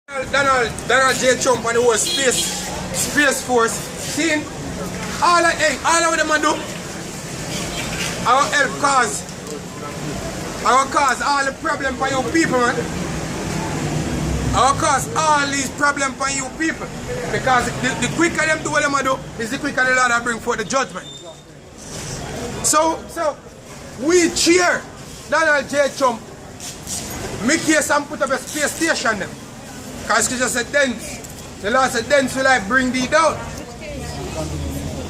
Donald J. Trump and the whole space force, seeing all of them do, I will help cause all the problem for you people, man. I will cause all these problems for you people. Because the quicker them do what them do, is the quicker the Lord will bring forth the judgment. So we cheer Donald J. Trump make case and put up a space station them. Because Scripture said thence. The Lord said thence will I bring thee down.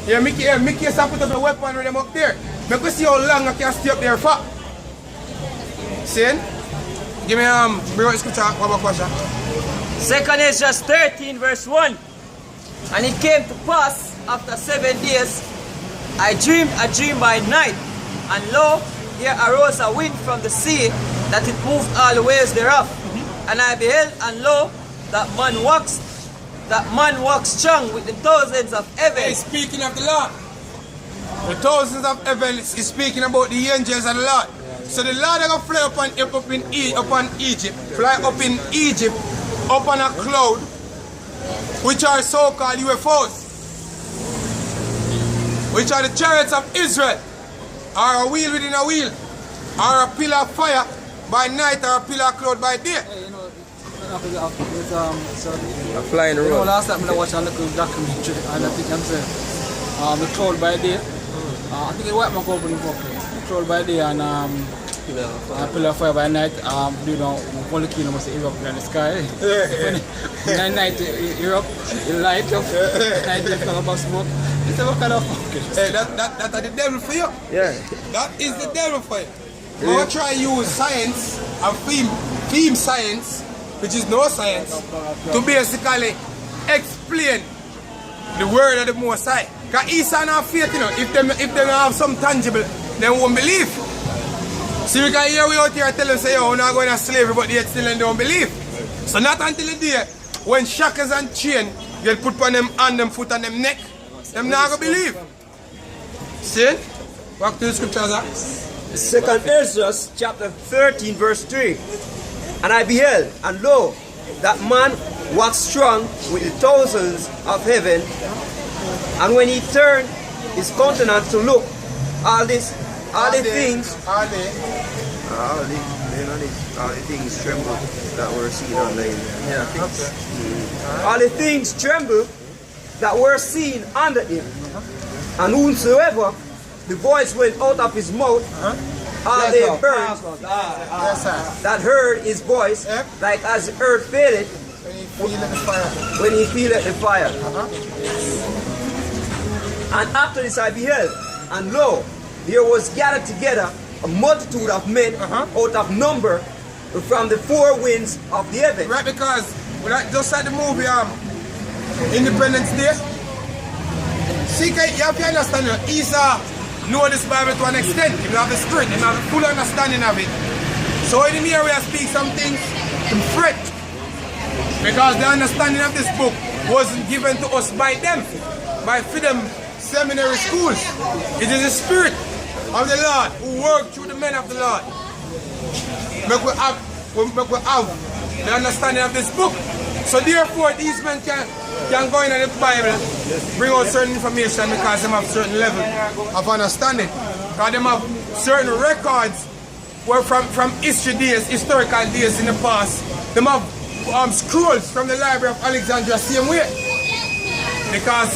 Yeah, make case and put up a weapon with them up there. Make we see how long I can stay up there for. See? Give me bring out the scripture, one more question. 2 Ezra 13 verse 1. And it came to pass after 7 days, I dreamed a dream by night, and lo, there arose a wind from the sea, that it moved all the waves thereof. And I beheld, and lo, that man walks strong with the thousands of heaven. He's speaking of the Lord. The thousands of heaven is speaking about the angels of the Lord. So the Lord is going to fly upon Egypt, fly up in Egypt, up on a cloud, which are so-called UFOs, which are the chariots of Israel, or a wheel within a wheel, or a pillar of fire by night, or a pillar of cloud by day. A flying road. You know, last time I watched a little documentary, and I think I'm saying the cloud by day. I think it was my company for the cloud by day and pillar of fire by night. You know, volcano must erupt in the sky. When night erupt, the light of night they talk about smoke. It's a kind of hey, that's the devil for you. Yeah. That is the devil for you. Yeah. We'll try to use science and theme science, which is no science, to basically explain the word of the Most High. Because Isa not faith, you know, if they don't have some tangible, they won't believe. See, we can hear we out here tell them, say, yo, we're not going to slavery, but they still don't believe. So not until the day when shackles and chain get put on them hand, them foot, and them neck, them not going to believe. See? Back to the scriptures, huh? 2 Ezra chapter 13 verse 3. And I beheld, and lo, that man waxed strong with the thousands of heaven, and when he turned his countenance to look, all the things trembled that were seen on the all the things trembled that were seen under him, and whomsoever the voice went out of his mouth, all the birds that heard his voice, like as the earth faileth when he feeleth the fire. And after this I beheld, and lo, there was gathered together a multitude of men out of number from the four winds of the heaven. Right, because just like the movie Independence Day, see, you have to understand that Isa know this Bible to an extent. He have the spirit, he have the full understanding of it. So in the area speak some things in fret, because the understanding of this book wasn't given to us by them, by freedom seminary schools. It is the spirit of the Lord who worked through the men of the Lord. Make we have the understanding of this book. So therefore these men can go in the Bible, bring out certain information because they have certain level of understanding. Because they have certain records where from history days, historical days in the past. They have scrolls from the Library of Alexandria same way. Because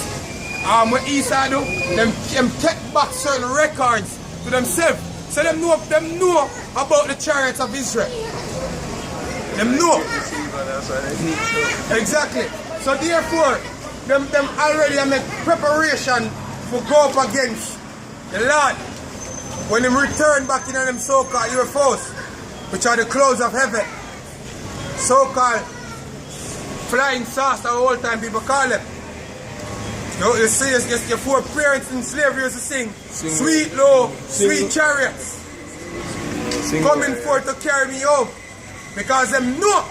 what Esau do, them take back certain records to themselves. So them know about the chariots of Israel. Them know. Exactly. So therefore, them already make preparation for go up against the Lord when they return back in them so-called UFOs, which are the clouds of heaven. So-called flying saucer, the whole time people call them. You see, your four parents in slavery used to sing sweet low, sweet chariots coming forth to carry me home, because them know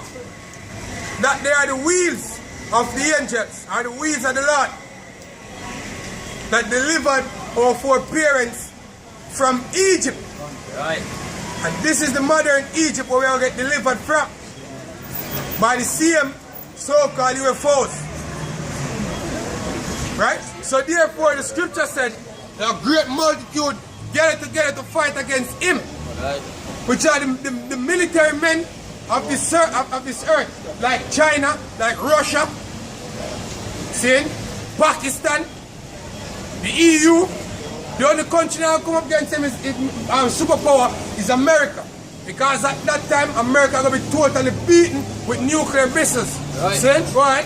that they are the wheels of the angels, are the wheels of the Lord, that delivered our four parents from Egypt. Right. And this is the modern Egypt where we all get delivered from, by the same so-called UFOs. Right? So therefore the scripture said a great multitude gathered together to fight against him. Right. Which are the military men of this earth, like China, like Russia, see, Pakistan, the EU. The only country that come up against him is superpower is America. Because at that time, America going to be totally beaten with nuclear missiles. Right. See? Go ahead.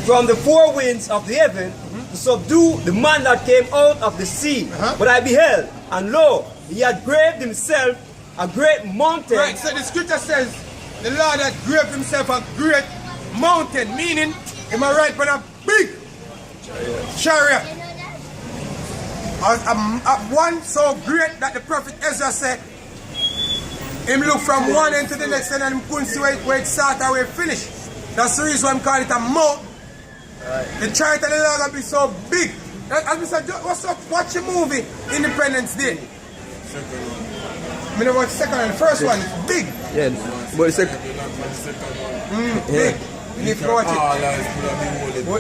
From the four winds of the heaven to subdue the man that came out of the sea. But I beheld, and lo, he had graved himself a great mountain. Right, so the scripture says the Lord had graved himself a great mountain, meaning he might ride on a big chariot. One so great that the prophet Ezra said, him look from one end to the next end and he couldn't see where it started or where it finished. That's the reason why I'm calling it a mount. The chariot of the Lord will be so big. As we said, what's up? Watch a movie, Independence Day. I mean, about the second one. The first one is big. Yeah, but the second. Big. You need to watch it.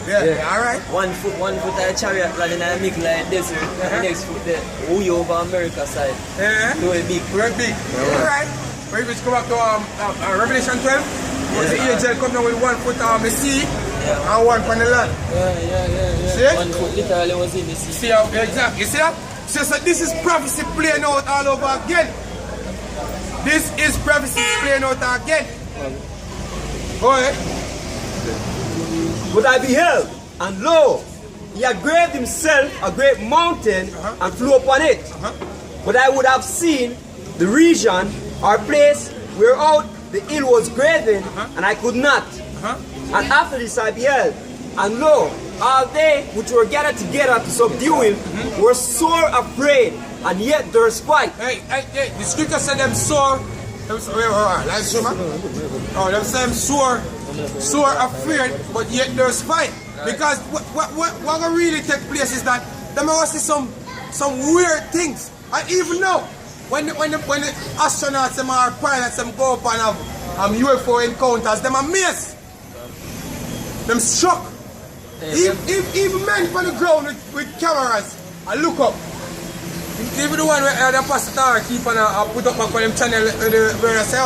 Yeah, alright. One foot at a chariot landing in the middle of the desert. The next foot there. Way over America side. Do it big. Very big. Alright. Maybe let's go back to Revelation 12. The angel come down with 1 foot on the sea and 1 on the land. Yeah. See? 1 foot literally was in the sea. See how, exactly. You see that? So this is prophecy playing out all over again. This is prophecy playing out again. Go ahead. But I beheld, and lo, he had graved himself a great mountain and flew upon it. But I would have seen the region or place whereout the hill was graven, and I could not. And after this I beheld, and lo, all they which were gathered together to subdue him were sore afraid, and yet there was fight. Hey, the scripture said them sore. Let's show man. Oh, them say them sore afraid, but yet there's fight. Because what really take place is that them will see some weird things. And even now, when the astronauts them or pilots them go up and have UFO encounters, them amazed. Them shocked. Even men on the ground with cameras and look up. Even the one where the pastor keep on put up on them channel where they say,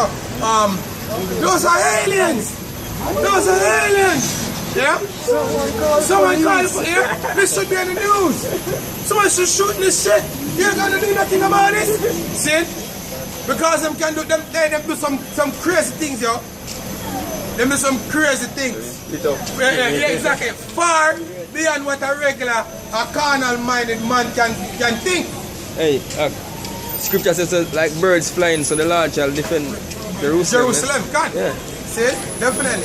those are aliens! Those are aliens! Yeah? Someone call it here. This should be on the news. Someone should shoot this shit. You're gonna do nothing about it. See? Because them can do them do some crazy things, yo. Them do some crazy things. Yeah, exactly. Far beyond what a regular, carnal-minded man can think. Hey, scripture says like birds flying, so the Lord shall defend Jerusalem, can. Yeah. See? Definitely.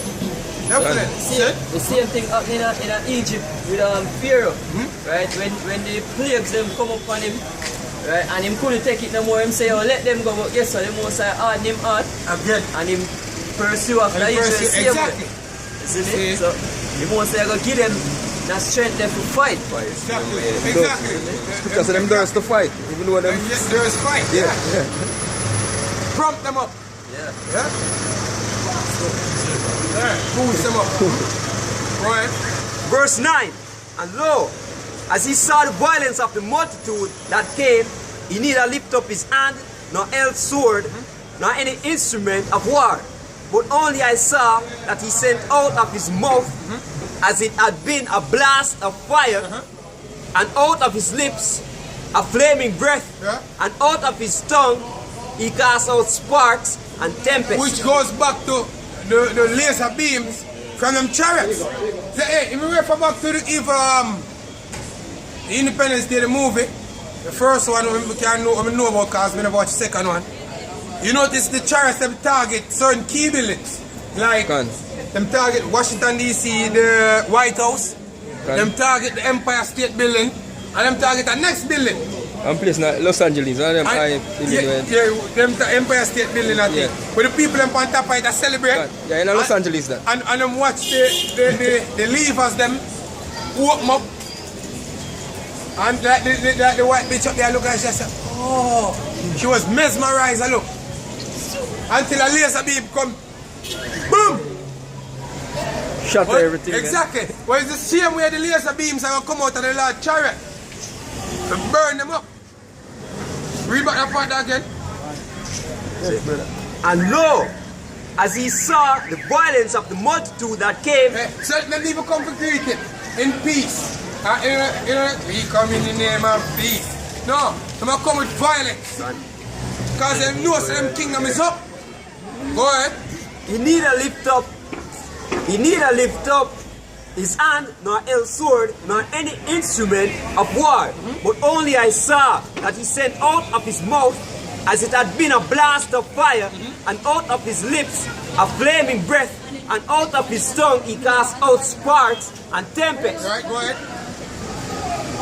See, the same thing happening in Egypt with Pharaoh, right? When the plagues them come upon him, right, and him couldn't take it no more, him say, oh, let them go, but guess what, the most I harden him heart, Again. and him pursue after Israel. Exactly. See? So, the most I go give them that strength there to fight. Exactly. Scripture says them doors to fight, even though them. Yes, there's fight. Yeah. Prompt them up. Yeah. Boost them up. Right. Verse 9, and lo, as he saw the violence of the multitude that came, he neither lift up his hand, nor held sword, nor any instrument of war. But only I saw that he sent out of his mouth, as it had been a blast of fire, and out of his lips a flaming breath, and out of his tongue he cast out sparks and tempests. Which goes back to the laser beams from them chariots. So, hey, if we refer back to the evil Independence Day, the movie, the first one we know about because we never watched the second one. You notice the chariots them target certain key buildings. Like them target Washington DC, the White House, them target the Empire State Building, and them target the next building. And place like Los Angeles, them them Empire State Building, I think. But the people them on top of it celebrate. Yeah, in Los Angeles that. And them watch the levers them open up. And like the white bitch up there look and she said, oh, she was mesmerized, look. Until a laser beam come Boom! Shut Well, everything. exactly. Well, it's the same way the laser beams are going to come out of the Lord chariot. To burn them up. Read back that part again. And lo, as he saw the violence of the multitude that came, So let me even come to greet it in peace. We come in the name of peace. No, I'm going to come with violence. Because they know so them kingdom is up. Go ahead. he neither lift up his hand, nor held sword, nor any instrument of war. But only I saw that he sent out of his mouth as it had been a blast of fire, and out of his lips a flaming breath, and out of his tongue he cast out sparks and tempests. Alright, go ahead.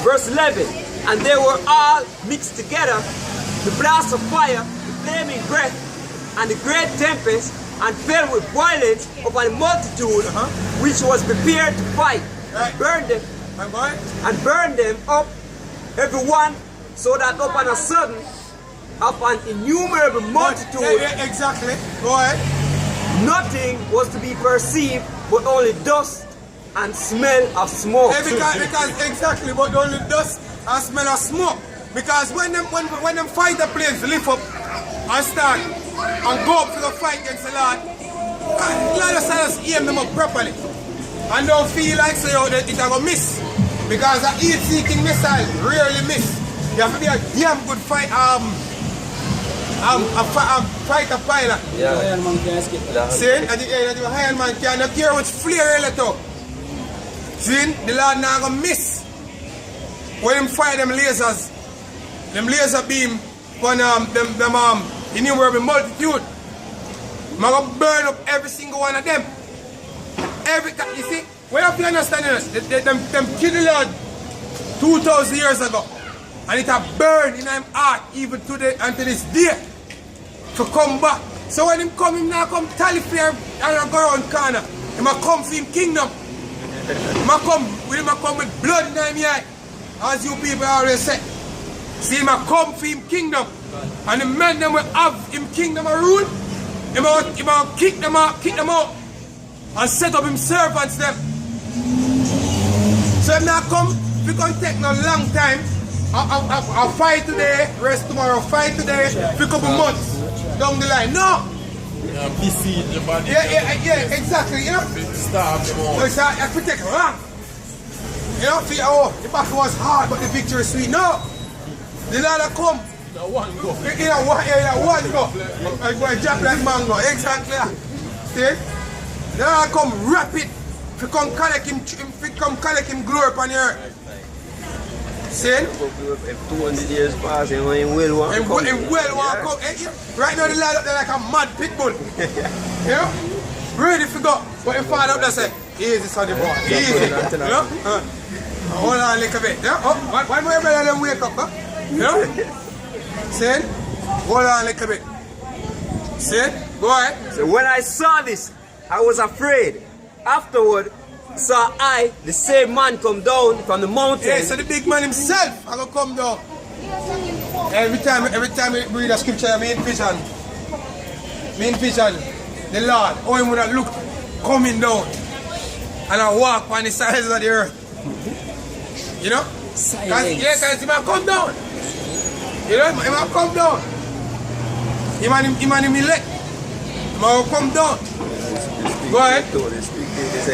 Verse 11, and they were all mixed together, the blast of fire, the flaming breath, and the great tempest, and fell with violence upon the multitude which was prepared to fight, Right. burned them, And go ahead. and burned them up, every one, so that upon a sudden, upon innumerable multitude, Exactly. Go ahead. nothing was to be perceived but only dust and smell of smoke. Because exactly, but only dust and smell of smoke. Because when them fighter planes lift up and start and go up to the fight against the Lord, Lord just aim them up properly. And don't feel like so that it will miss. Because a heat-seeking missile rarely miss. You have to be a damn good fighter pilot. Iron Man can't escape. See, at the end of the Iron Man can't care which flare it up. See, the Lord not gonna miss. When him fire them lasers, them laser beam on them innumerable multitude, I'm gonna burn up every single one of them. You see, we have to understand this. Them killed the Lord 2,000 years ago, and it have burned in him heart even today until this day to come back. So when him come, him now come tally fair and go around corner. He might come for him kingdom. He might come with blood in him eye, as you people always say. See, he might come for him kingdom, and the men them will have him kingdom a rule. He might kick them out, and set up him servants them. So him now come, we can take no long time. I'll fight today, rest tomorrow, fight today, for a couple months down the line. No! Besiege the body. Yeah, exactly, you know? Starve them all. So I could take long. You know, feel, oh, the battle was hard, but the victory is sweet. No! The Lord will come. One go. One go. I go and jump like mango. Exactly. See? The Lord will come rapid. If you come collect him, glory upon the earth. See? If 200 years pass, him will want to come. Right now the Lord up there like a mad pit bull. You know? Ready to go. But if father up there say, easy sonny boy, easy. You know? Hold on a little bit. You know? Oh, one more brother them wake up, huh? You know? See? Hold on a little bit. See? Go ahead. So when I saw this, I was afraid. Afterward, saw I the same man come down from the mountain. Yeah, so the big man himself I gonna come down. Every time we read a scripture, me in vision, the Lord, how him would have looked coming down, and I walk on the sides of the earth. You know? Because he might come down. You know, he might come down. He might elect. He might come down. Go ahead.